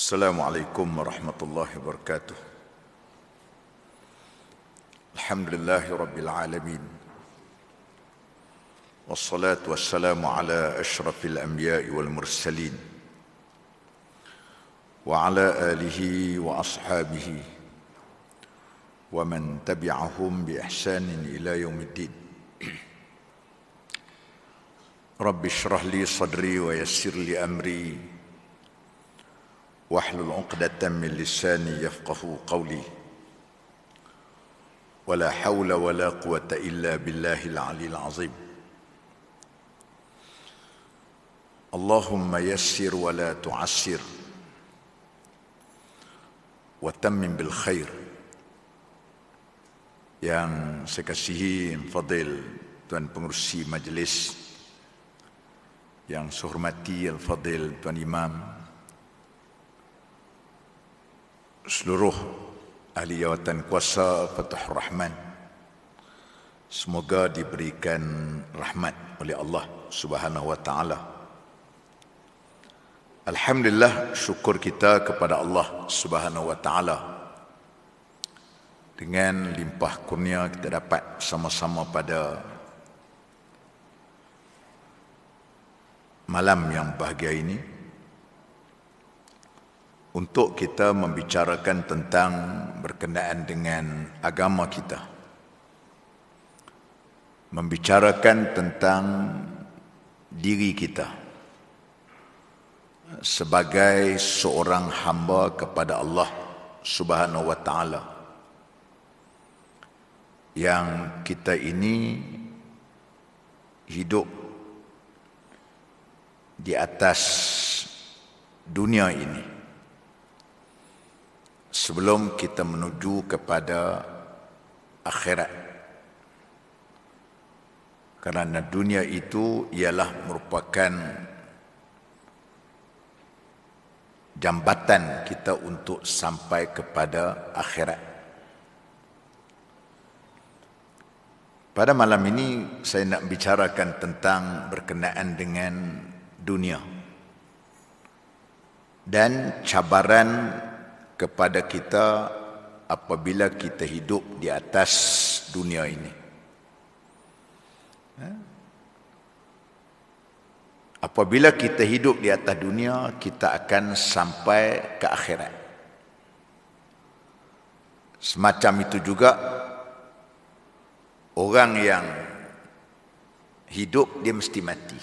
Assalamualaikum warahmatullahi wabarakatuh. Alhamdulillahi rabbil alamin. Wassalatu wassalamu ala ashrafil anbiya'i wal mursalin wa ala alihi wa ashabihi wa man tabi'ahum bi ihsanin ila yaumiddin. Rabbi shrah li sadri wa yassir li amri wahlul 'uqdatam min lisani yafqahu qawli. Wala hawla wala quwwata illa billahil 'aliyyil 'azim. Allahumma yassir wa la tu'assir wa tammim bil khair. Yang saya kasihi Fadil Tuan Pengerusi Majlis, yang saya hormati Al-Fadil Tuan Imam, seluruh ahli jawatan kuasa Fatahur Rahman, semoga diberikan rahmat oleh Allah Subhanahu wa taala. Alhamdulillah, syukur kita kepada Allah Subhanahu wa taala. Dengan limpah kurnia kita dapat sama-sama pada malam yang bahagia ini untuk kita membicarakan tentang berkenaan dengan agama kita, membicarakan tentang diri kita sebagai seorang hamba kepada Allah Subhanahu wa taala, yang kita ini hidup di atas dunia ini sebelum kita menuju kepada akhirat. Kerana dunia itu ialah merupakan jambatan kita untuk sampai kepada akhirat. Pada malam ini saya nak bicarakan tentang berkenaan dengan dunia dan cabaran kepada kita apabila kita hidup di atas dunia ini. Apabila kita hidup di atas dunia, kita akan sampai ke akhirat. Semacam itu juga orang yang hidup, dia mesti mati.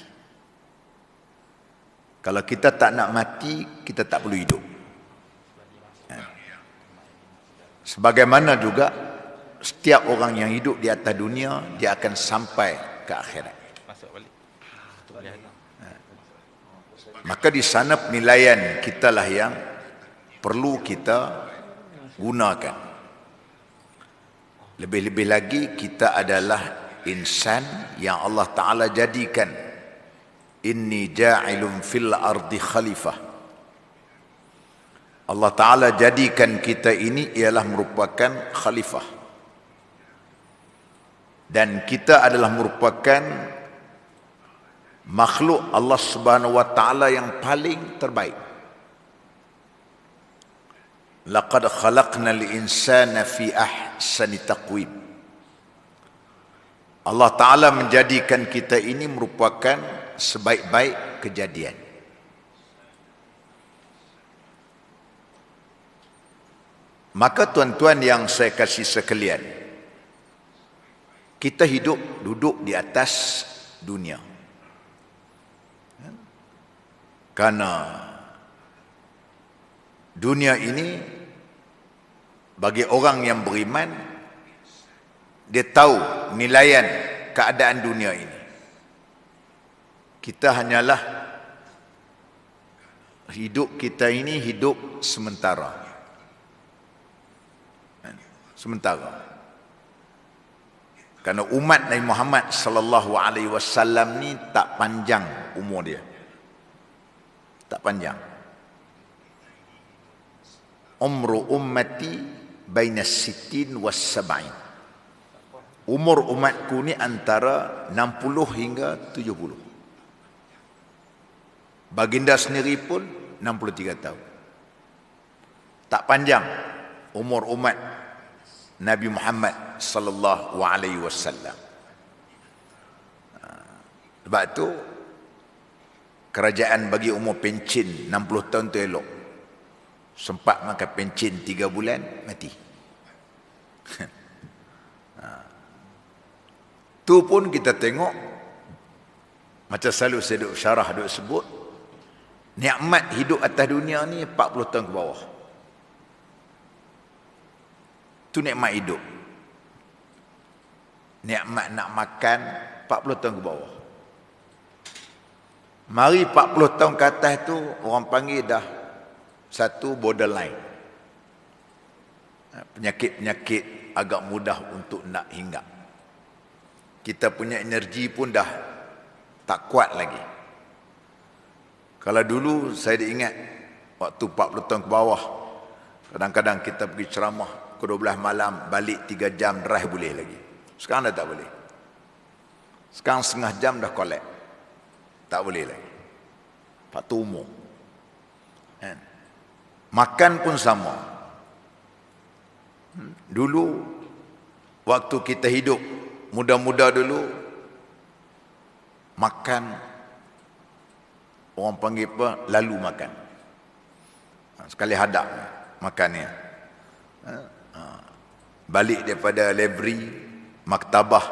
Kalau kita tak nak mati, kita tak perlu hidup. Sebagaimana juga setiap orang yang hidup di atas dunia, dia akan sampai ke akhirat. Maka di sana penilaian kitalah yang perlu kita gunakan. Lebih-lebih lagi kita adalah insan yang Allah Ta'ala jadikan. Inni ja'ilun fil ardi khalifah. Allah Ta'ala jadikan kita ini ialah merupakan khalifah. Dan kita adalah merupakan makhluk Allah Subhanahu wa Ta'ala yang paling terbaik. Laqad khalaqnal insana fi ahsani taqwim. Allah Ta'ala menjadikan kita ini merupakan sebaik-baik kejadian. Maka tuan-tuan yang saya kasih sekalian, kita duduk di atas dunia. Karena dunia ini bagi orang yang beriman, dia tahu nilaian keadaan dunia ini. Kita hanyalah hidup kita ini hidup sementara. Sementara. Karena umat Nabi Muhammad sallallahu alaihi wasallam ni tak panjang umur dia. Tak panjang. Umru ummati baina sittin was sab'in. Umur umatku ni antara 60 hingga 70. Baginda sendiri pun 63 tahun. tak panjang umur umat Nabi Muhammad sallallahu alaihi wasallam. Sebab tu kerajaan bagi umur pencen 60 tahun tu elok. Sempat makan pencen 3 bulan mati. Tu pun kita tengok macam selalu saya duk syarah duk sebut, nikmat hidup atas dunia ni 40 tahun ke bawah. Tu nikmat hidup. Nikmat nak makan 40 tahun ke bawah. Mari 40 tahun ke atas tu orang panggil dah satu borderline. Penyakit-penyakit agak mudah untuk nak hinggap. Kita punya energi pun dah tak kuat lagi. Kalau dulu saya diingat waktu 40 tahun ke bawah, kadang-kadang kita pergi ceramah ke 12 malam, balik 3 jam drive boleh lagi. Sekarang dah tak boleh. Sekarang setengah jam dah kolek. Tak boleh lagi. Faktor umur. Makan pun sama. Dulu waktu kita hidup muda-muda dulu, makan orang panggil apa? Lalu makan. Sekali hadap makannya. Balik daripada library, maktabah,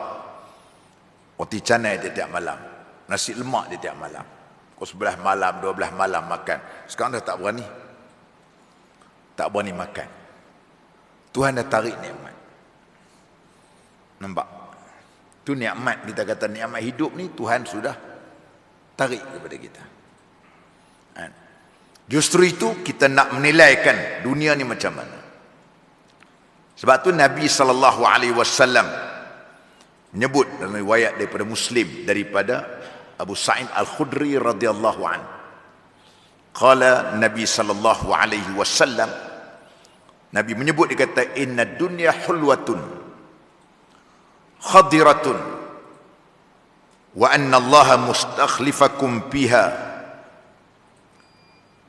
roti canai tiap-tiap malam, nasi lemak tiap malam. Pukul 11 malam, 12 malam makan. Sekarang dah tak berani. Tak berani makan. Tuhan dah tarik nikmat. Nampak? Tu nikmat, kita kata nikmat hidup ni Tuhan sudah tarik kepada kita. Justru itu kita nak menilaikan dunia ni macam mana. Sebab tu Nabi SAW menyebut dalam riwayat daripada Muslim daripada Abu Sa'id Al-Khudri radhiyallahu anhu. Qala Nabi SAW, Nabi menyebut, dia kata, inna dunya hulwatun khadiratun wa anna Allah mustakhlifakum fiha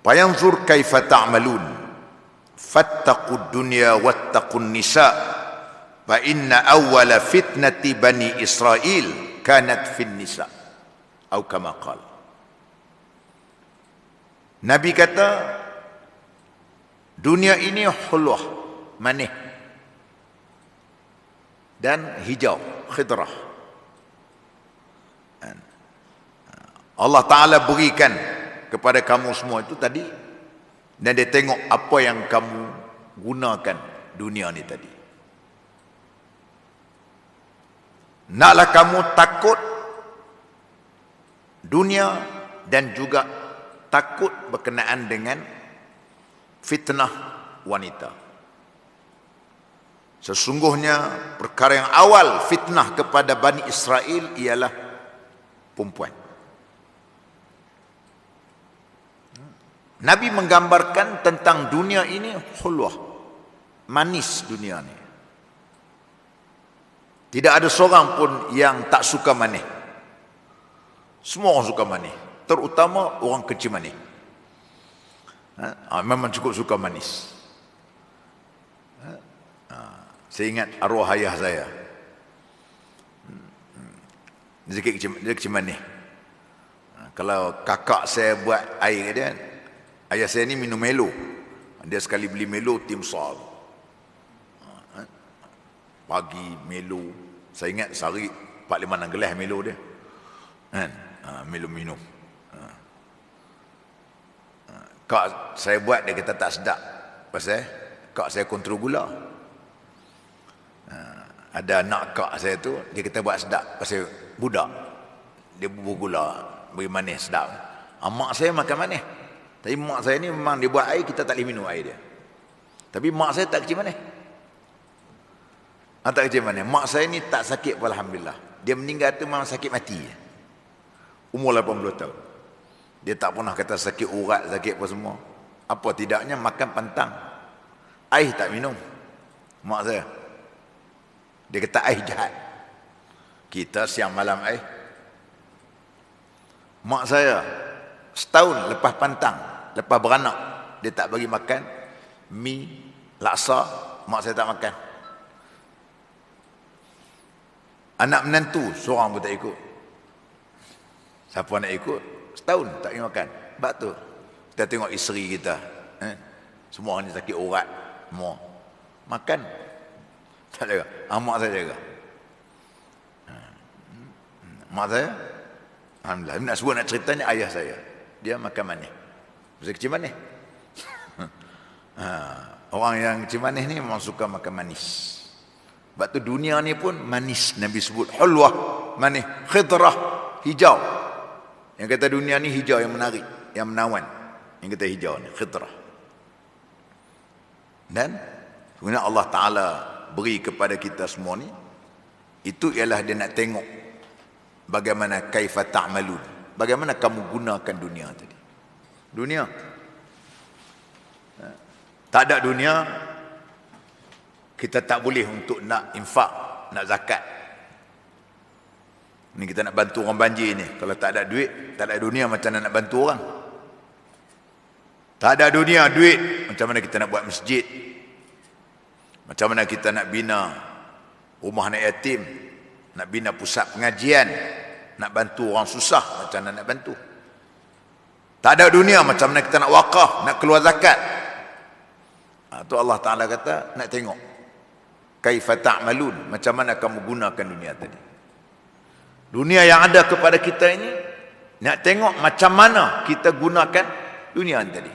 fayanzur kaifa ta'malun fattaqud dunya wattaqun nisa fa inna awwala fitnati bani Israel kanat fin nisa atau kama qala. Nabi kata dunia ini hulwah, manis dan hijau, khidrah. Allah Ta'ala berikan kepada kamu semua itu tadi, dan dia tengok apa yang kamu gunakan dunia ni tadi. Naklah kamu takut dunia dan juga takut berkenaan dengan fitnah wanita. Sesungguhnya perkara yang awal fitnah kepada Bani Israel ialah perempuan. Nabi menggambarkan tentang dunia ini hulwah, manis dunia ni. Tidak ada seorang pun yang tak suka manis. Semua orang suka manis, terutama orang kecil manis. Memang cukup suka manis. Saya ingat arwah ayah saya. Dia kecil manis. Kalau kakak saya buat air dia, ayah saya ni minum Melo. Dia sekali beli Melo timsal. Pagi Melo. Saya ingat sehari 4-5 gelas Melo dia. Melo minum. Kak saya buat, dia kata tak sedap. Pasal kak saya kontrol gula. Ada anak kak saya tu, dia kata buat sedap. Pasal budak, dia bubur gula, beri manis sedap. Mak saya makan manis. Tapi mak saya ni memang dia buat air, kita tak boleh minum air dia. Tapi mak saya tak kecil manis. Tak kecil manis. Mak saya ni tak sakit pun, alhamdulillah. Dia meninggal tu memang sakit mati. Umur 80 tahun. Dia tak pernah kata sakit urat, sakit apa semua. Apa tidaknya makan pantang. Air tak minum. Mak saya. Dia kata air jahat. Kita siang malam air. Mak saya setahun lepas pantang, lepas beranak, dia tak bagi makan Mi, laksa, mak saya tak makan. Anak menantu, seorang pun tak ikut. Siapa nak ikut? Setahun tak pergi makan. Sebab tu, kita tengok isteri kita. Semua ni sakit urat. Semua. Makan. Tak jaga. Mak saya jaga. Mak saya, alhamdulillah. Nak sebut, nak ceritanya ayah saya. Dia makan manis. Masa kecil manis. Orang yang kecil manis ni memang suka makan manis. Sebab tu dunia ni pun manis. Nabi sebut hulwah, manis, khidrah, hijau. Yang kata dunia ni hijau yang menarik, yang menawan. Yang kata hijau ni khidrah. Dan sebenarnya Allah Ta'ala beri kepada kita semua ni, itu ialah dia nak tengok bagaimana kaifa ta'malun, bagaimana kamu gunakan dunia tadi. Dunia, tak ada dunia, kita tak boleh untuk nak infak, nak zakat. Ni kita nak bantu orang banjir ni. Kalau tak ada duit, tak ada dunia, macam mana nak bantu orang? Tak ada dunia, duit, macam mana kita nak buat masjid? Macam mana kita nak bina rumah anak yatim, nak bina pusat pengajian, nak bantu orang susah, macam mana nak bantu? Tak ada dunia, macam mana kita nak wakaf, nak keluar zakat? Tu Allah Ta'ala kata, nak tengok kaifa ta'malun, macam mana kamu gunakan dunia tadi. Dunia yang ada kepada kita ini, nak tengok macam mana kita gunakan dunia tadi.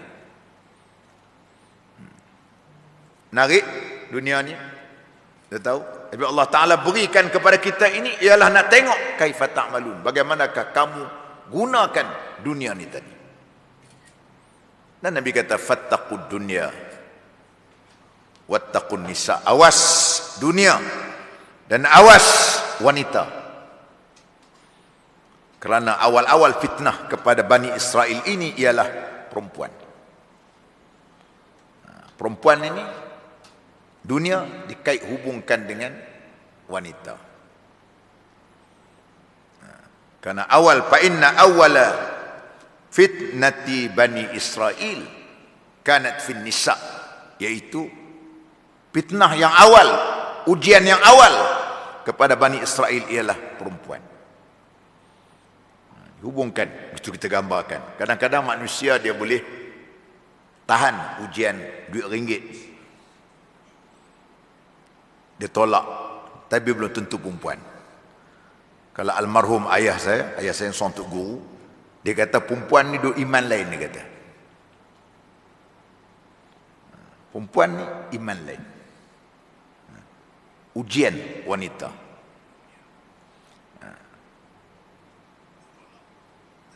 Narik dunia ni, kita tahu. Tapi Allah Ta'ala berikan kepada kita ini ialah nak tengok kaifa ta'malun, bagaimanakah kamu gunakan dunia ni tadi. Dan Nabi kata fattaqud dunya wattaqun nisa, awas dunia dan awas wanita. Kerana awal-awal fitnah kepada Bani Israel ini ialah perempuan. Perempuan ini, dunia dikait hubungkan dengan wanita. Karena awal, fa inna awwala fitnati Bani Israel kanat fin nisa, iaitu fitnah yang awal, ujian yang awal kepada Bani Israel ialah perempuan. Hubungkan, itu kita gambarkan. Kadang-kadang manusia dia boleh tahan ujian duit ringgit, dia tolak, tapi belum tentu perempuan. Kalau almarhum ayah saya yang seorang tok guru, dia kata perempuan ni duk iman lain, dia kata. Perempuan ni iman lain. Ujian wanita.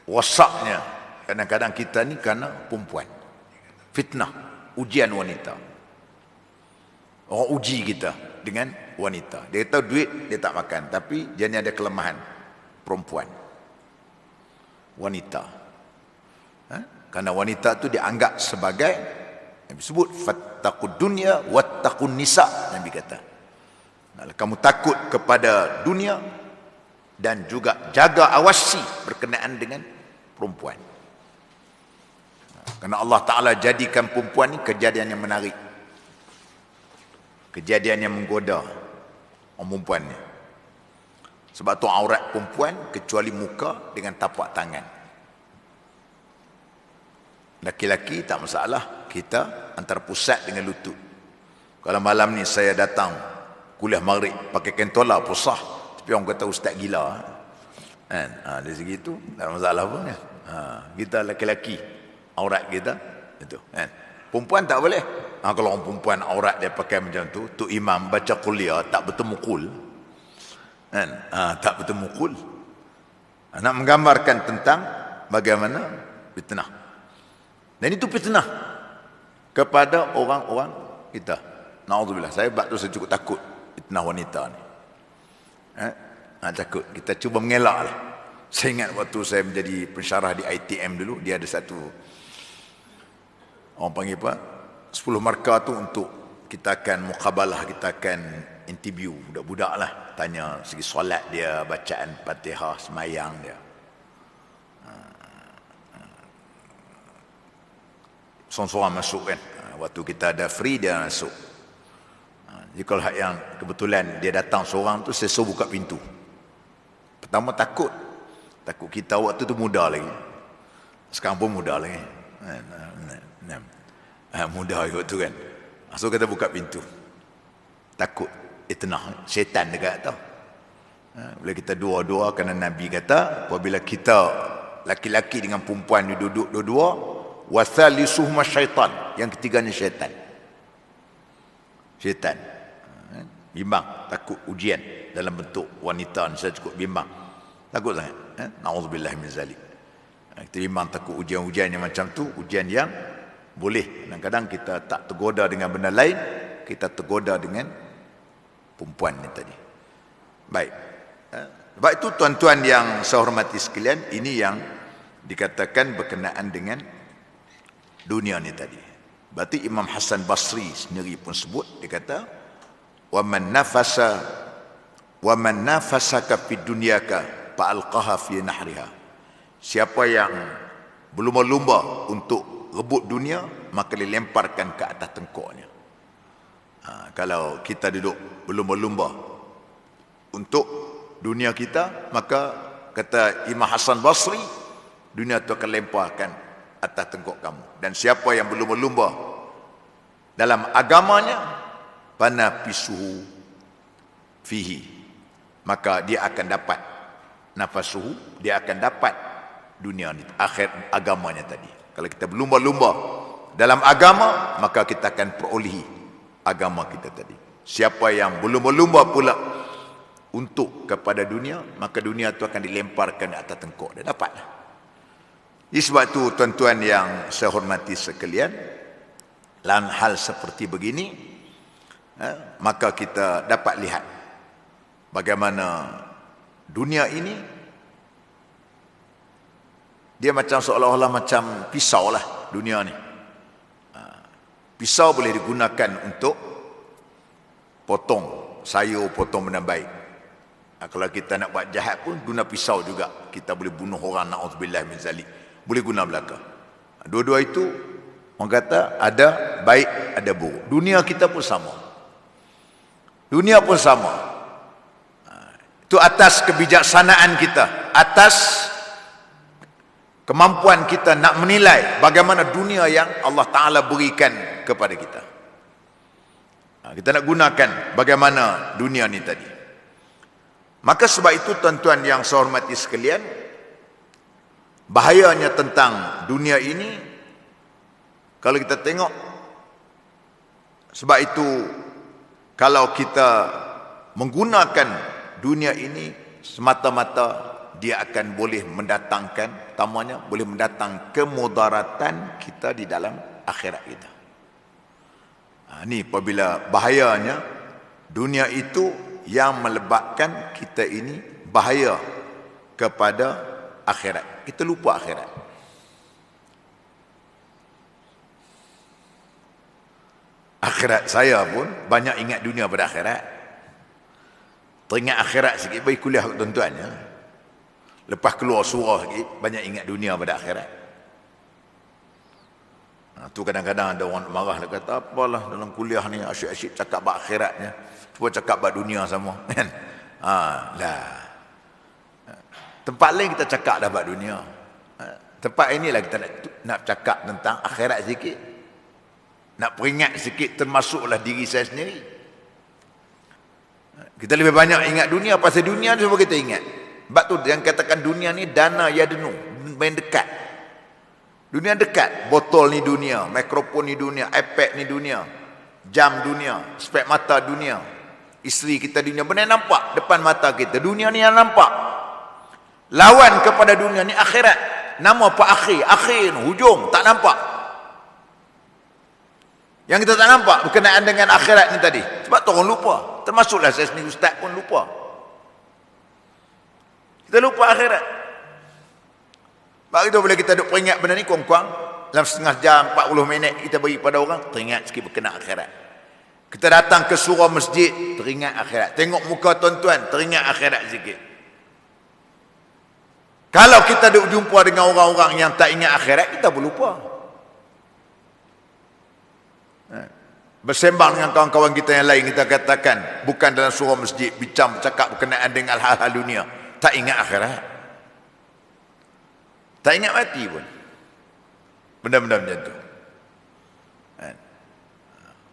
Wasaknya kadang-kadang kita ni kerana perempuan. Fitnah, ujian wanita. Orang uji kita dengan wanita. Dia tahu duit dia tak makan, tapi dia ni ada kelemahan. Perempuan, wanita. Karena wanita tu dianggap sebagai, Nabi sebut fattaqud dunya wattaqun nisa. Nabi kata, kamu takut kepada dunia dan juga jaga, awasi berkenaan dengan perempuan. Karena Allah Ta'ala jadikan perempuan ni kejadian yang menarik, kejadian yang menggoda orang perempuan ni. Sebab tu aurat perempuan kecuali muka dengan tapak tangan. Laki-laki tak masalah, kita antara pusat dengan lutut. Kalau malam ni saya datang kuliah maghrib pakai kentola pusah, tapi orang kata ustaz gila kan? Dari segi itu tak ada masalah pun kan? Kita laki-laki aurat kita itu kan? Perempuan tak boleh. Kalau orang perempuan aurat dia pakai macam tu, tu imam baca kuliah tak bertemu kul kan? Tak bertemu kul. Nak menggambarkan tentang bagaimana fitnah. Dan itu fitnah kepada orang-orang kita. Na'udzubillah. Saya cukup takut fitnah wanita ni. Takut. Kita cuba mengelak lah. Saya ingat waktu saya menjadi pensyarah di ITM dulu, dia ada satu, orang panggil apa, 10 markah tu untuk kita akan muqabalah, kita akan interview budak-budak lah, tanya segi solat dia, bacaan Fatihah, semayang dia. Seorang-seorang masuk kan, Waktu kita ada free, dia masuk. Jadi kalau yang kebetulan dia datang seorang tu, saya suruh buka pintu. Pertama takut kita waktu tu muda lagi. Sekarang pun muda lagi. Muda waktu tu kan. So kita buka pintu. Takut. Tenang, syaitan dekat tau. Bila kita dua-dua, kerana Nabi kata, apabila kita laki-laki dengan perempuan duduk dua-dua, wasalisuhuma syaitan, yang ketiganya syaitan. Syaitan bimbang, takut ujian dalam bentuk wanita ni, saya cukup bimbang, takut sangat. Na'udzubillah min zalik. Kita bimbang takut ujian-ujian yang macam tu, ujian yang boleh kadang-kadang kita tak tergoda dengan benda lain, kita tergoda dengan perempuan ni tadi. Baik. Sebab itu tuan-tuan yang saya hormati sekalian, ini yang dikatakan berkenaan dengan dunia ni tadi. Berarti Imam Hasan Basri sendiri pun sebut, dia kata, wa man nafasaka fid dunyaka fa alqaha fi nahriha. Siapa yang berlumba-lumba untuk rebut dunia, maka dilemparkan ke atas tengkuknya. Kalau kita duduk berlumba-lumba untuk dunia kita, maka kata Imam Hasan Basri, dunia itu akan lemparkan atas tengkuk kamu. Dan siapa yang berlumba-lumba dalam agamanya, panafisuhu fihi, maka dia akan dapat nafasuhu, dia akan dapat dunia ni, akhir agamanya tadi. Kalau kita berlumba-lumba dalam agama, maka kita akan perolehi agama kita tadi. Siapa yang berlumba-lumba pula untuk kepada dunia, maka dunia itu akan dilemparkan di atas tengkuk, dia dapatlah. Jadi sebab itu tuan-tuan yang saya hormati sekalian, dalam hal seperti begini, maka kita dapat lihat bagaimana dunia ini dia macam seolah-olah macam pisau lah dunia ni. Pisau boleh digunakan untuk potong sayur, potong benda baik. Kalau kita nak buat jahat pun guna pisau juga. Kita boleh bunuh orang, na'udzubillah min zalik. Boleh guna belaka. Dua-dua itu orang kata ada baik, ada buruk. Dunia kita pun sama. Dunia pun sama. Itu atas kebijaksanaan kita, atas kemampuan kita nak menilai bagaimana dunia yang Allah Ta'ala berikan kepada kita. Kita nak gunakan bagaimana dunia ni tadi. Maka sebab itu tuan-tuan yang saya hormati sekalian, bahayanya tentang dunia ini, kalau kita tengok, sebab itu kalau kita menggunakan dunia ini semata-mata, dia akan boleh mendatangkan, tamanya boleh mendatang kemudaratan kita di dalam akhirat kita. Ini apabila bahayanya dunia itu yang melebatkan kita ini bahaya kepada akhirat. Kita lupa akhirat. Akhirat saya pun banyak ingat dunia pada akhirat. Teringat akhirat sikit, bagi kuliah tuan-tuan ya. Lepas keluar surah sikit, banyak ingat dunia pada akhirat. Tu kadang-kadang ada orang marah, dia kata apalah dalam kuliah ni asyik-asyik cakap bab akhiratnya, cuba cakap bab dunia sama kan. Lah. Tempat lain kita cakap dah bab dunia. Tempat inilah kita nak cakap tentang akhirat sikit. Nak peringat sikit, termasuklah diri saya sendiri. Kita lebih banyak ingat dunia, pasal dunia tu semua kita ingat. Sebab tu yang katakan dunia ni dana yadnu, main dekat. Dunia dekat, botol ni dunia, mikrofon ni dunia, iPad ni dunia, jam dunia, spek mata dunia, isteri kita dunia, benda nampak depan mata kita, dunia ni yang nampak. Lawan kepada dunia ni akhirat. Nama apa akhir? Akhir, hujung, tak nampak. Yang kita tak nampak berkenaan dengan akhirat ni tadi. Sebab tu orang lupa. Termasuklah saya sendiri ustaz pun lupa. Kita lupa akhirat. Sebab itu bila kita duk peringat benda ni kurang-kurang dalam setengah jam, 40 minit kita beri pada orang, teringat sikit berkenaan akhirat. Kita datang ke surau masjid, teringat akhirat. Tengok muka tuan-tuan, teringat akhirat sikit. Kalau kita duk jumpa dengan orang-orang yang tak ingat akhirat, kita berlupa. Bersembang dengan kawan-kawan kita yang lain, kita katakan bukan dalam surau masjid, bincang bercakap berkenaan dengan hal-hal dunia, tak ingat akhirat, tak ingat mati pun, benda-benda macam tu.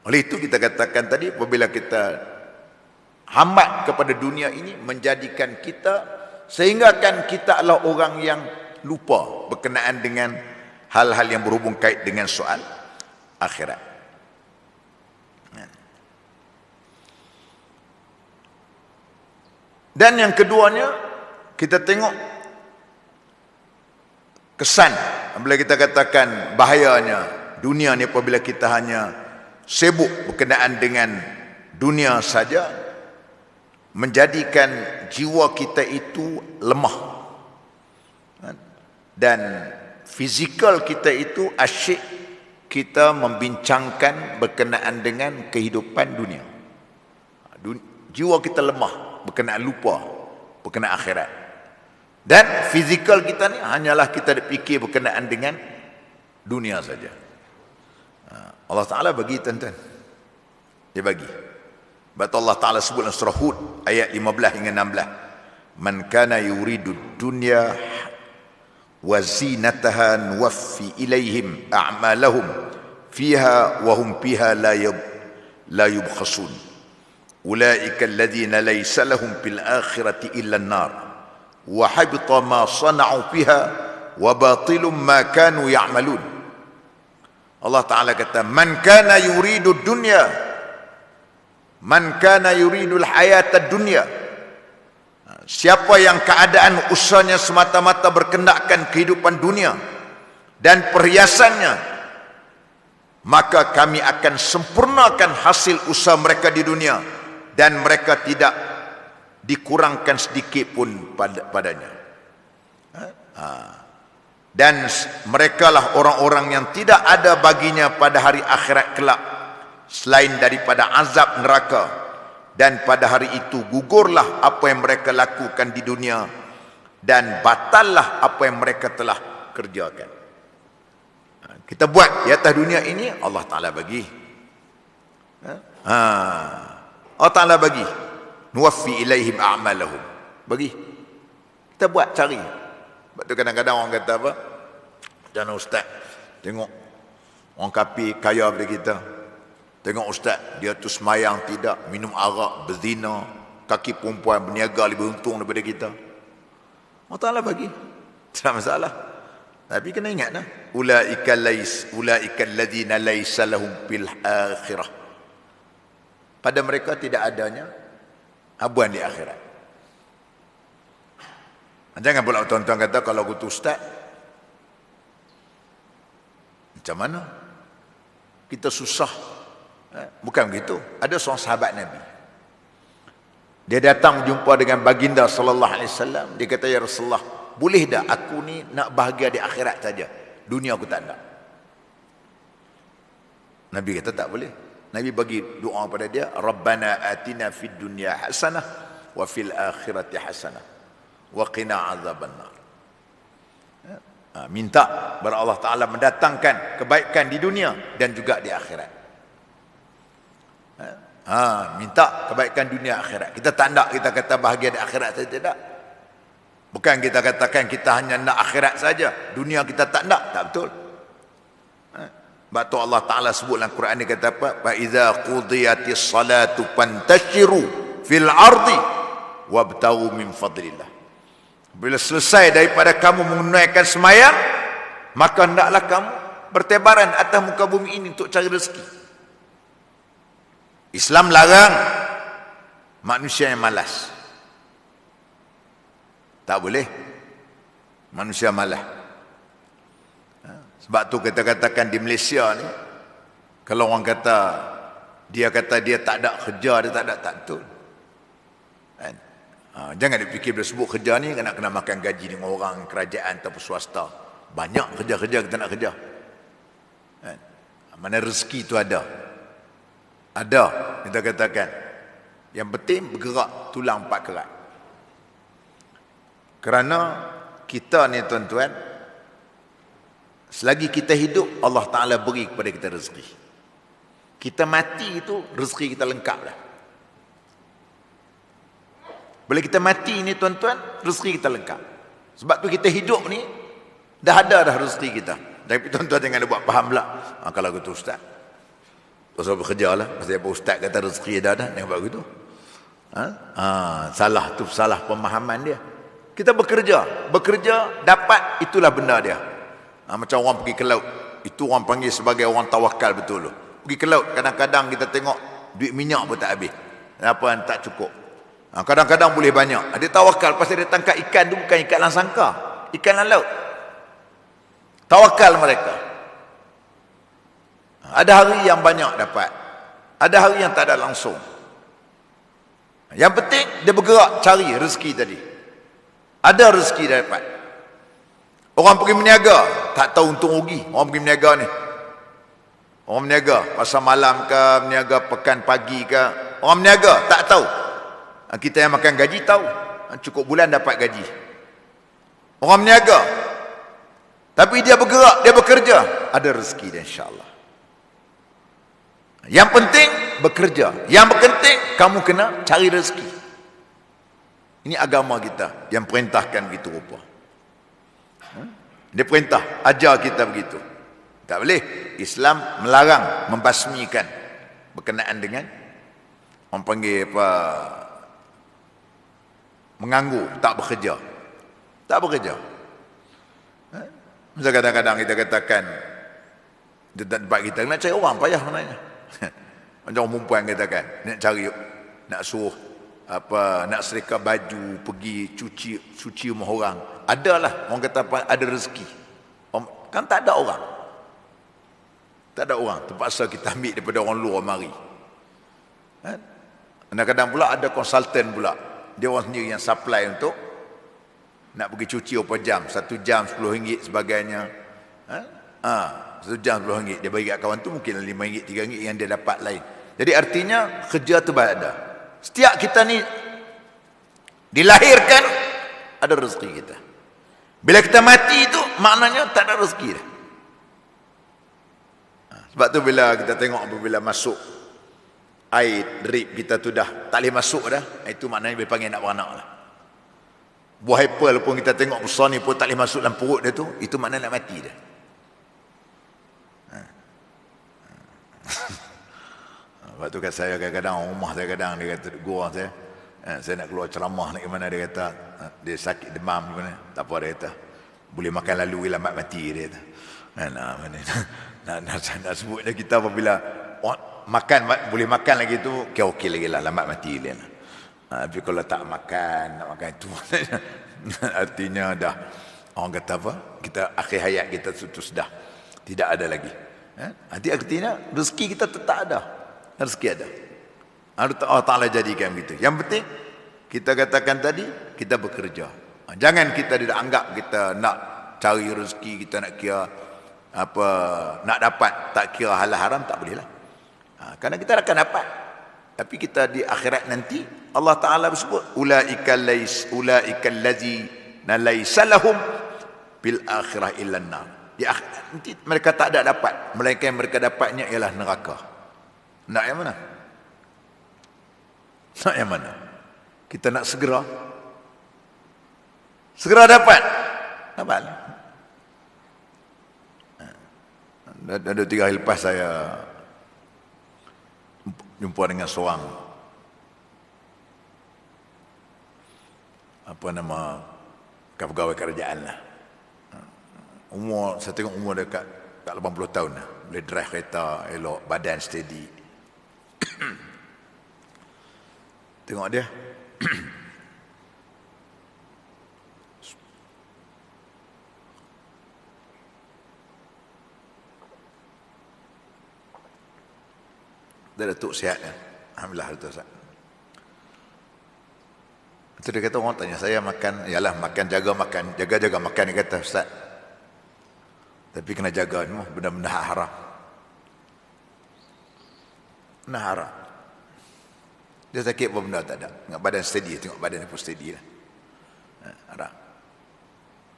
Oleh itu kita katakan tadi, apabila kita hambat kepada dunia ini, menjadikan kita, sehingga kan kita adalah orang yang lupa berkenaan dengan hal-hal yang berhubung kait dengan soal akhirat. Dan yang keduanya, kita tengok kesan bila kita katakan bahayanya dunia ni, apabila kita hanya sibuk berkenaan dengan dunia saja, menjadikan jiwa kita itu lemah, dan fizikal kita itu asyik kita membincangkan berkenaan dengan kehidupan dunia. Jiwa kita lemah berkenaan lupa berkenaan akhirat, dan fizikal kita ni hanyalah kita fikir berkenaan dengan dunia saja. Allah Ta'ala bagi, tuan-tuan, dia bagi. Sebab Allah Ta'ala sebut dalam surah Hud ayat 15 hingga 16, man kana yuridu dunya wa zinataha nuwaffi ilaihim a'malahum fiha wa hum fiha la yubkhasun. Ulaika alladhina laysa lahum fil akhirati illa an-nar wa habita ma sana'u fiha wa batilum ma kanu ya'malun. Allah Ta'ala kata, man kana yuridu dunya, man kana yuridu al-hayata dunya, siapa yang keadaan usahanya semata-mata berkendakkan kehidupan dunia dan perhiasannya, maka kami akan sempurnakan hasil usaha mereka di dunia, dan mereka tidak dikurangkan sedikit pun padanya. Dan mereka lah orang-orang yang tidak ada baginya pada hari akhirat kelak selain daripada azab neraka, dan pada hari itu gugurlah apa yang mereka lakukan di dunia, dan batallah apa yang mereka telah kerjakan. Kita buat di atas dunia ini, Allah Ta'ala bagi. Allah Ta'ala bagi, nuwaffi ilaihim a'malahum, bagi. Kita buat, cari. Sebab tu kadang-kadang orang kata apa, jangan ustaz, tengok orang kafir kaya daripada kita, tengok ustaz, dia tu semayang tidak, minum arak, berzina, kaki perempuan berniaga lebih untung daripada kita. Allah Ta'ala bagi, tak masalah. Tapi kena ingat lah, ulaika alladhina laysa lahum fil akhirah, pada mereka tidak adanya habuan di akhirat. Jangan pula tuan-tuan kata, kalau aku tu ustaz, macam mana kita susah. Bukan begitu. Ada seorang sahabat Nabi, dia datang jumpa dengan baginda sallallahu alaihi wasallam. Dia kata, ya Rasulullah, boleh tak aku ni nak bahagia di akhirat saja, dunia aku tak nak? Nabi kata tak boleh. Nabi bagi doa pada dia, Rabbana atina fid dunya hasanah wa fil akhirati hasanah wa qina azabannar. Minta kepada Allah Ta'ala mendatangkan kebaikan di dunia dan juga di akhirat. Minta kebaikan dunia akhirat. Kita tak nak kita kata bahagia di akhirat saja, tidak. Bukan kita katakan kita hanya nak akhirat saja, dunia kita tak nak, tak betul. Sebab tu Allah Ta'ala sebut dalam Quran ni, kata apa? Fa idza qudiyatis salatu fantashiru fil ardi wabtaghu min fadlillah. Bila selesai daripada kamu menunaikan sembahyang, maka hendaklah kamu bertebaran atas muka bumi ini untuk cari rezeki. Islam larang manusia yang malas. Tak boleh manusia malas. Sebab tu kita katakan di Malaysia ni, kalau orang kata dia tak ada kerja, dia tak ada, tak betul. Jangan dipikir bila sebut kerja ni nak kena makan gaji dengan orang kerajaan atau swasta. Banyak kerja-kerja kita nak kerja. Mana rezeki tu ada. Ada, kita katakan. Yang penting bergerak tulang empat kerat. Kerana kita ni tuan-tuan, selagi kita hidup, Allah Ta'ala beri kepada kita rezeki. Kita mati itu rezeki kita lengkap dah. Bila kita mati ni tuan-tuan, rezeki kita lengkap. Sebab tu kita hidup ni dah ada dah rezeki kita. Tapi tuan-tuan jangan buat faham pula. Kalau gitu ustaz, usah bekerja lah. Pasal apa ustaz kata rezeki dah ada, jangan buat gitu. Salah tu, salah pemahaman dia. Kita bekerja dapat, itulah benda dia. Macam orang pergi ke laut, itu orang panggil sebagai orang tawakal betul tu. Pergi ke laut, kadang-kadang kita tengok duit minyak pun tak habis. Apa tak cukup. Kadang-kadang boleh banyak. Dia tawakal pasal dia tangkap ikan tu bukan ikan dalam sangka, ikan dalam laut. Tawakal mereka. Ada hari yang banyak dapat, ada hari yang tak ada langsung. Yang penting dia bergerak cari rezeki tadi. Ada rezeki dia dapat. Orang pergi berniaga, tak tahu untung rugi. Orang pergi berniaga ni, orang berniaga pasal malam ke, berniaga pekan pagi ke, orang berniaga tak tahu. Kita yang makan gaji tahu, cukup bulan dapat gaji. Orang berniaga, tapi dia bergerak, dia bekerja, ada rezeki dia insya-Allah. Yang penting bekerja, yang penting kamu kena cari rezeki. Ini agama kita yang perintahkan begitu rupa. Dia perintah, ajar kita begitu. Tak boleh. Islam melarang membasmikan berkenaan dengan orang panggil apa, menganggur, tak bekerja. Tak bekerja. Macam kadang-kadang kita katakan di tempat kita nak cari orang payah sebenarnya. Macam orang perempuan katakan, nak cari, nak suruh apa, nak serika baju, pergi cuci rumah orang. Adalah orang kata apa, ada rezeki. Kan tak ada orang. Tak ada orang, terpaksa kita ambil daripada orang luar mari. Kadang-kadang pula ada konsultan pula. Dia orang sendiri yang supply untuk nak pergi cuci berapa jam, 1 jam RM10 sebagainya. 1 jam RM10. Dia bagi kat kawan tu mungkin RM5, RM3 yang dia dapat lain. Jadi artinya kerja tu ada. Setiap kita ni dilahirkan ada rezeki kita. Bila kita mati itu maknanya tak ada rezeki dah. Sebab tu bila kita tengok apabila masuk air drip kita tu dah tak boleh masuk dah, itu maknanya dia panggil nak beranak lah. Buah apple pun kita tengok besar ni pun tak boleh masuk dalam perut dia tu, itu maknanya nak mati dah. Sebab tu kat saya kadang-kadang rumah saya, kadang dia kata gua saya nak keluar ceramah nak ke mana, dia kata dia sakit demam ke mana, tak apa, dia kata boleh makan lalu lambat mati, dia kata. Nak sebutnya kita apabila makan boleh makan lagi tu okey lagi lah, lambat mati dia lah. Tapi kalau tak makan, nak makan itu artinya dah, orang kata apa, kita akhir hayat kita tu sudah tidak ada lagi. Artinya rezeki kita tetap ada, rezeki ada. Allah Ta'ala jadikan begitu. Yang penting kita katakan tadi, kita bekerja. Jangan kita tidak anggap kita nak cari rezeki, kita nak kira apa, nak dapat, tak kira halal haram, tak boleh lah. Kerana kita akan dapat, tapi kita di akhirat nanti Allah Ta'ala bersebut ulaika allazina laysa lahum bil akhirah illa an-nar. Di akhirat nanti mereka tak ada dapat, melainkan mereka dapatnya ialah neraka. Nak yang mana? Nak yang mana? Kita nak segera dapat. Dapatlah. Ada 3 hari lepas saya jumpa dengan seorang apa nama, pegawai kerajaan lah. Saya tengok umur dekat 80 tahun lah. Boleh drive kereta elok, badan steady. Tengok dia. Dia datuk sihat kan. Alhamdulillah datuk sihat. Itu dia kata, orang tanya saya makan, yalah makan, jaga makan, dia kata Ustaz. Tapi kena jaga ni benda-benda haram. Benda haram. Dia sakit apa benda tak ada. Tengok badan steady, tengok badan dia pun steady lah. Haram.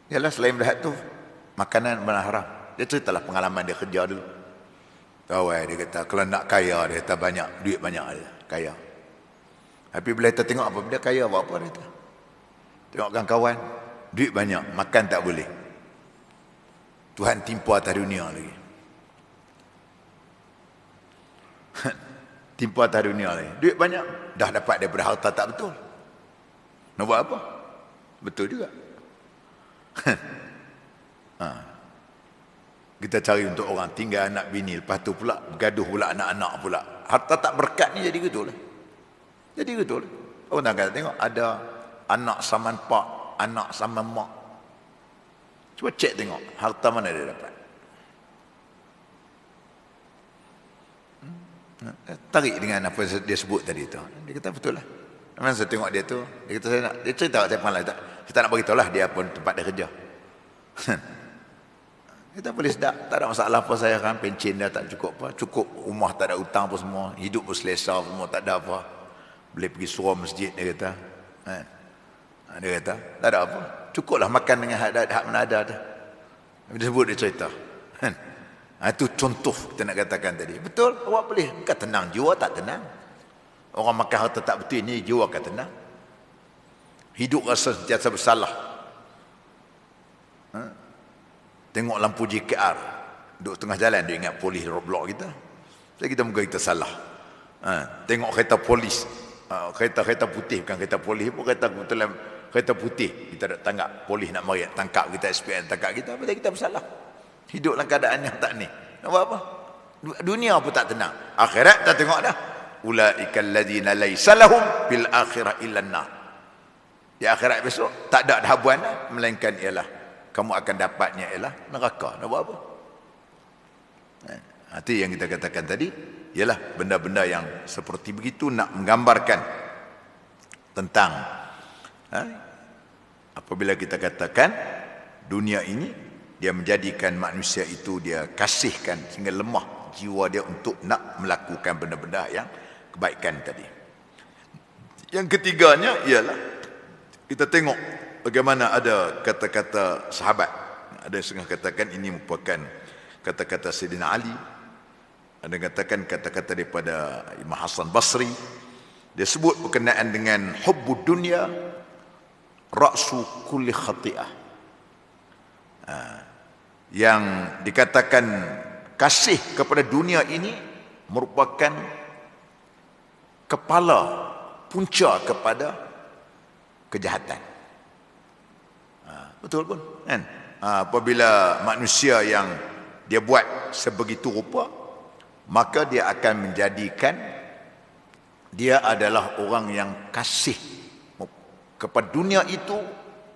Yalah selain berat tu, makanan benda haram. Dia ceritalah pengalaman dia kerja dulu. Kawan dia kata, kalau nak kaya, dia kata banyak, duit banyak dia, kaya. Tapi bila kita tengok apa, dia kaya buat apa dia kata. Tengokkan kawan, duit banyak, makan tak boleh. Tuhan timpa atas dunia lagi. Timpa atas dunia lagi. Duit banyak, dah dapat daripada harta tak betul. Nak buat apa? Betul juga. Kita cari untuk orang, tinggal anak bini, lepas tu pula bergaduh pula anak-anak pula. Harta tak berkat ni jadi gitu lah. Jadi gitu lah. Orang tak kata tengok, ada anak saman pak, anak saman mak. Cuba cek tengok, harta mana dia dapat. Tarik dengan apa dia sebut tadi tu. Dia kata betul lah. Memang saya tengok dia tu, dia kata dia cerita saya malah saya tak nak beritahu lah dia pun tempat dia kerja. Kita boleh sedap, tak ada masalah apa saya kan, pencen dia tak cukup apa, cukup rumah tak ada hutang apa semua, hidup pun selesa semua, tak ada apa. Boleh pergi surau masjid dia kata. Dia kata, tak ada apa. Cukuplah makan dengan hak mana ada tu. Dia sebut dia cerita. Itu contoh kita nak katakan tadi. Betul, awak boleh. Bukan tenang, jiwa tak tenang. Orang makan harta tak betul ni, jiwa akan tenang. Hidup rasa sentiasa bersalah. Tengok lampu JKR. Duduk tengah jalan, dia ingat polis roadblock kita. Jadi kita muka kita salah. Tengok kereta polis. Kereta putih, bukan kereta polis pun, kereta putih. Kita nak tangkap, polis nak mari tangkap kita, SPN tangkap kita. Berarti kita bersalah. Hidup dalam keadaan yang tak ni. Nak buat apa? Dunia pun tak tenang. Akhirat tak tengok dah. Ulaikal ladzina laisa lahum fil akhirah illan nar. Di akhirat besok tak ada habuan melainkan ialah kamu akan dapatnya ialah neraka. Nak buat apa? Itu yang kita katakan tadi, ialah benda-benda yang seperti begitu nak menggambarkan tentang apabila kita katakan dunia ini dia menjadikan manusia itu dia kasihkan sehingga lemah jiwa dia untuk nak melakukan benda-benda yang kebaikan tadi. Yang ketiganya ialah kita tengok bagaimana ada kata-kata sahabat. Ada yang setengah katakan ini merupakan kata-kata Sayyidina Ali. Ada yang katakan kata-kata daripada Imam Hasan Basri. Dia sebut berkenaan dengan hubbud dunya ra'su kulli khati'ah. Yang dikatakan kasih kepada dunia ini merupakan kepala punca kepada kejahatan. Betul pun kan? Apabila manusia yang dia buat sebegitu rupa, maka dia akan menjadikan dia adalah orang yang kasih kepada dunia itu,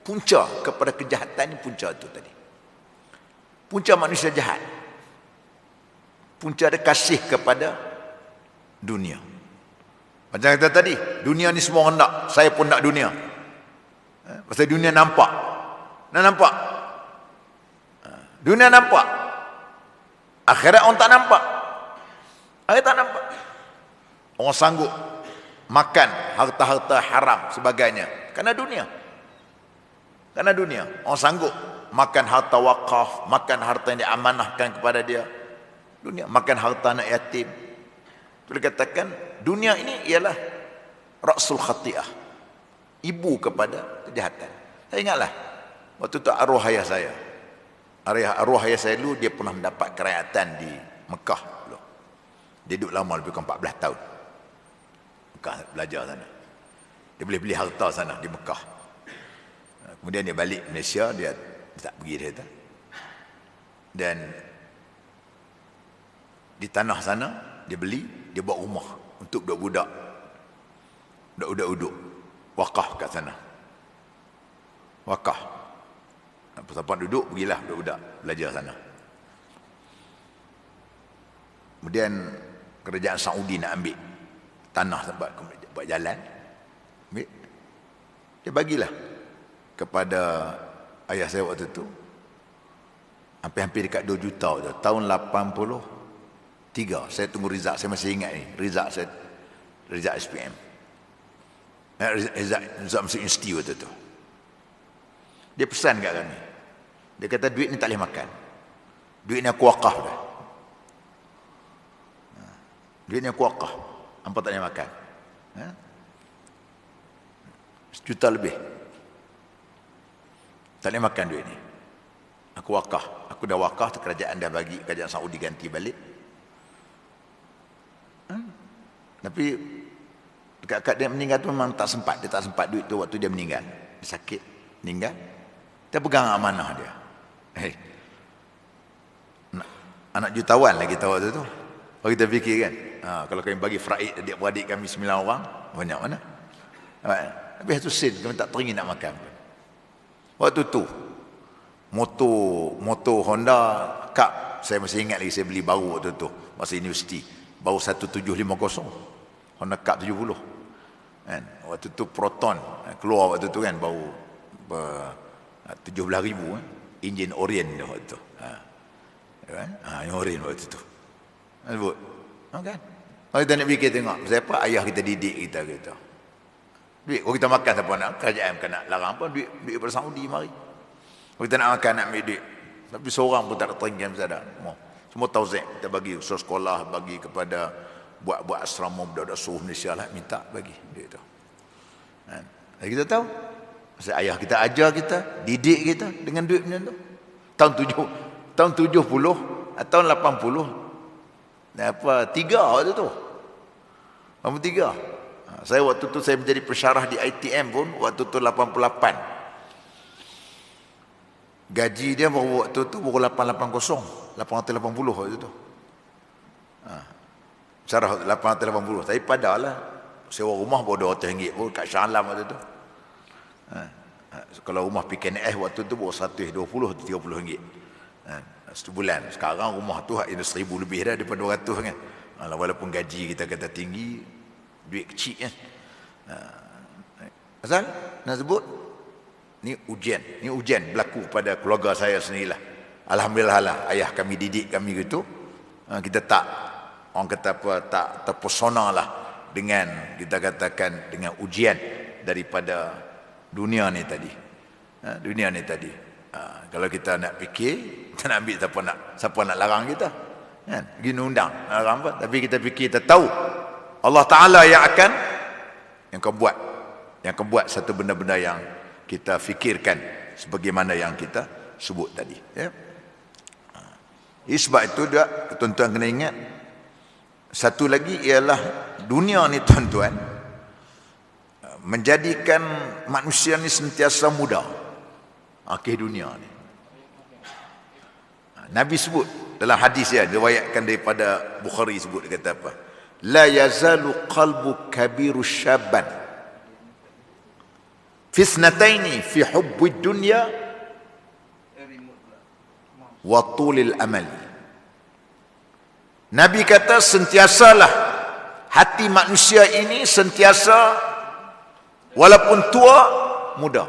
punca kepada kejahatan. Punca itu tadi, punca manusia jahat, punca dia kasih kepada dunia. Macam kata tadi, dunia ni semua orang nak, saya pun nak dunia. Pasal dunia nampak. Nampak. Dunia nampak. Akhirat orang tak nampak. Akhirat tak nampak. Orang sanggup makan harta-harta haram sebagainya kerana dunia. Kerana dunia. Orang sanggup makan harta wakaf, makan harta yang diamanahkan kepada dia. Dunia. Makan harta anak yatim. Boleh katakan dunia ini ialah ra'sul khati'ah, ibu kepada kejahatan. Saya ingatlah waktu tu arwah ayah saya. Arwah ayah saya dulu dia pernah mendapat kerakyatan di Mekah dulu. Dia duduk lama lebih kurang 14 tahun. Mekah belajar sana. Dia boleh beli harta sana di Mekah. Kemudian dia balik Malaysia, dia tak pergi dia kata. Dan di tanah sana dia beli, dia buat rumah untuk budak-budak. Budak-budak duduk. Wakaf kat sana. Wakaf. Siapa duduk, pergilah budak-budak belajar sana. Kemudian kerajaan Saudi nak ambil tanah tempat buat jalan. Ambil. Dia bagilah kepada ayah saya waktu tu. Hampir-hampir dekat 2 juta tu. Tahun 83. Saya tunggu result, saya masih ingat ni. Result saya, result SPM. Result Masjid Institute waktu tu. Dia pesan kat kami. Dia kata duit ni tak boleh makan. Duit ni aku wakaf dah. Duitnya aku wakaf. Hampa tak boleh makan. Ha? 1 juta lebih. Tak boleh makan duit ni. Aku wakaf. Aku dah wakaf, kerajaan dah bagi, kerajaan Saudi ganti balik. Tapi dekat dia meninggal tu memang tak sempat. Dia tak sempat duit tu waktu dia meninggal. Dia sakit, meninggal. Dia pegang amanah dia. Anak jutawan lagi tahu waktu tu. Kalau kita fikir kan, kalau kami bagi fraid adik-beradik kami 9 orang, banyak mana? Habis tu sin, kami tak teringin nak makan. Waktu tu motor Honda Cup, saya masih ingat lagi, saya beli baru waktu tu masa universiti, baru 1750 Honda Cup 70 kan. Waktu tu Proton keluar waktu tu kan, baru 17,000 enjin Orient dah waktu tu. Yang Orient waktu tu sebut kan. Kalau kita nak fikir tengok siapa ayah kita didik kita duit, kalau kita makan siapa nak, kerajaan bukan nak larang apa, duit daripada Saudi mari. Kalau kita nak makan, nak ambil duit, tapi seorang pun tak ada teringin ada. Semua tauzik kita bagi usaha sekolah, bagi kepada buat asrama budak-budak suruh Malaysia lah, minta bagi duit tu. Jadi kita tahu ayah kita ajar kita, didik kita dengan duit macam tu. Tahun 70 atau 80 3 waktu tu. 83. Saya waktu tu saya menjadi pensyarah di ITM pun waktu tu 88. Gaji dia baru waktu tu baru 880 waktu tu. Pensyarah 880. Tapi padalah sewa rumah baru RM200 pun kat Shah Alam waktu tu. Kalau rumah PKNS waktu tu baru RM120-30 sebulan. Sekarang rumah tu ada 1,000 lebih dah daripada 200 kan. Walaupun gaji kita kata tinggi, duit kecil kan. Asal nak sebut ni ujian berlaku pada keluarga saya sendirilah. Alhamdulillah lah, ayah kami didik kami gitu. Kita tak, orang kata apa, tak terpesona lah dengan, kita katakan, dengan ujian daripada dunia ni tadi. Dunia ni tadi. Kalau kita nak fikir, kita nak ambil siapa nak larang kita kan, gini undang larang apa. Tapi kita fikir, kita tahu Allah Ta'ala yang akan buat satu benda-benda yang kita fikirkan sebagaimana yang kita sebut tadi ya. Sebab itu dia tuan-tuan kena ingat, satu lagi ialah dunia ni tuan-tuan menjadikan manusia ni sentiasa muda. Akhir dunia ni Nabi sebut dalam hadis ya, diriwayatkan daripada Bukhari, sebut, dia kata apa, la yazalu qalbu kabiru syabban fi ithnataini fi hubbid dunya wa tulil amali. Nabi kata sentiasalah hati manusia ini sentiasa walaupun tua muda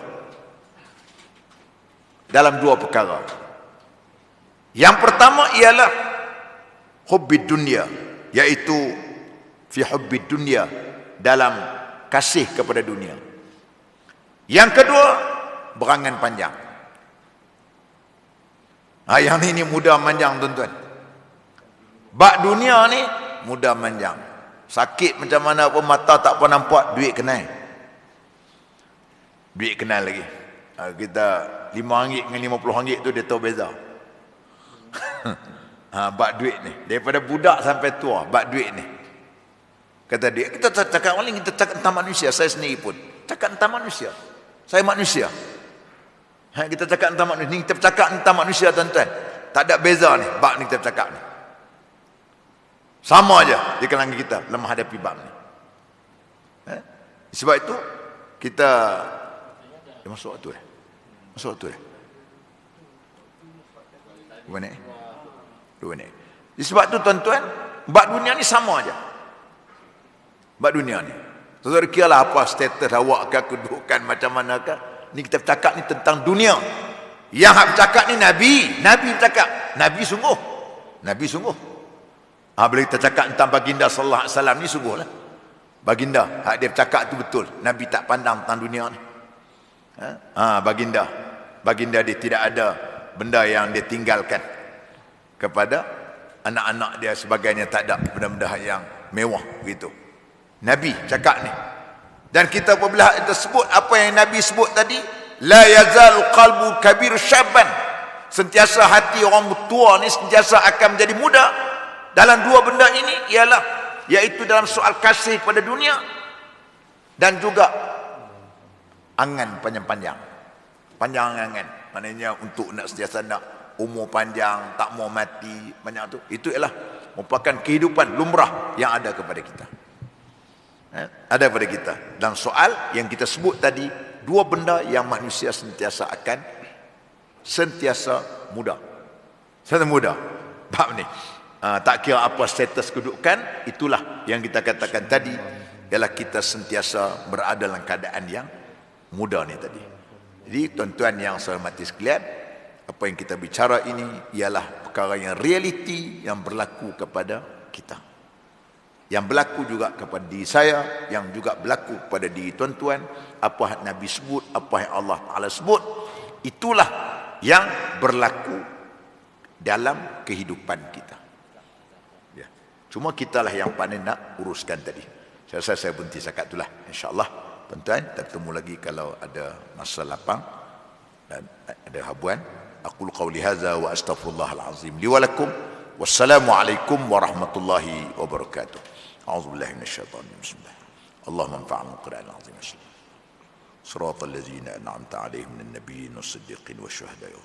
dalam 2 perkara. Yang pertama ialah hubbid dunya, iaitu fi hubbid dunya, dalam kasih kepada dunia. Yang kedua, berangan panjang. Yang ini muda manjang tuan-tuan. Bak dunia ni muda manjang. Sakit macam mana pun, mata tak pernah nampak, duit kenal. Duit kenal lagi. Kita RM5 dengan RM50 tu dia tahu beza. Bak duit ni, daripada budak sampai tua, bak duit ni. Kata dia, kita cakap paling, kita cakap tentang manusia. Saya sendiri pun cakap tentang manusia. Saya manusia. Kita cakap tentang manusia. Ni kita cakap tentang manusia tuan-tuan. Tak ada beza ni, bak ni kita cakap ni. Sama aja di kalangan kita lemah hadapi bab ni. Sebab itu kita masuk waktu dah. Masuk waktu dah. 2 minit. 2 minit. Sebab tu tuan-tuan, bab dunia ni sama aja. Bab dunia ni. Tuan-tuan kiralah apa status awak ke, kedudukan macam mana ke. Ni kita bercakap ni tentang dunia. Yang hak bercakap ni Nabi. Nabi bercakap. Nabi sungguh. Nabi sungguh. Bila kita cakap tentang baginda sallallahu alaihi wasallam ni, sungguhlah. Baginda, hak dia bercakap tu betul. Nabi tak pandang tentang dunia ni. Baginda dia tidak ada benda yang dia tinggalkan kepada anak-anak dia, sebagainya, tak ada benda-benda yang mewah gitu. Nabi cakap ni. Dan kita apabila kita sebut apa yang Nabi sebut tadi, la yazal qalbu kabir syabban, sentiasa hati orang tua ni sentiasa akan menjadi muda dalam dua benda ini, ialah iaitu dalam soal kasih pada dunia dan juga angan panjang-panjang. Panjang angan, maknanya untuk nak sentiasa nak umur panjang, tak mau mati, banyak tu. Itu ialah merupakan kehidupan lumrah yang ada kepada kita. Ada pada kita. Dan soal yang kita sebut tadi, dua benda yang manusia sentiasa akan sentiasa muda. Sentiasa muda. Faham ni? Tak kira apa status kedudukan, itulah yang kita katakan tadi, ialah kita sentiasa berada dalam keadaan yang muda ni tadi. Jadi tuan-tuan yang saya hormati sekalian, apa yang kita bicara ini ialah perkara yang realiti yang berlaku kepada kita. Yang berlaku juga kepada diri saya, yang juga berlaku kepada diri tuan-tuan. Apa yang Nabi sebut, apa yang Allah Ta'ala sebut, itulah yang berlaku dalam kehidupan kita. Ya. Cuma kitalah yang pandai nak uruskan tadi. Saya rasa saya berhenti cakap itulah. InsyaAllah tuan-tuan, kita bertemu lagi kalau ada masa lapang dan ada habuan. Aqulu qawli hadza wa astaghfirullahal azim li wa lakum. Wassalamualaikum warahmatullahi wabarakatuh. أعوذ بالله من الشيطان الرجيم. بسم الله. اللهم انفعنا بالقرآن العظيم. صراط الذين أنعمت عليهم من النبيين والصديقين والشهداء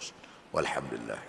والحمد لله.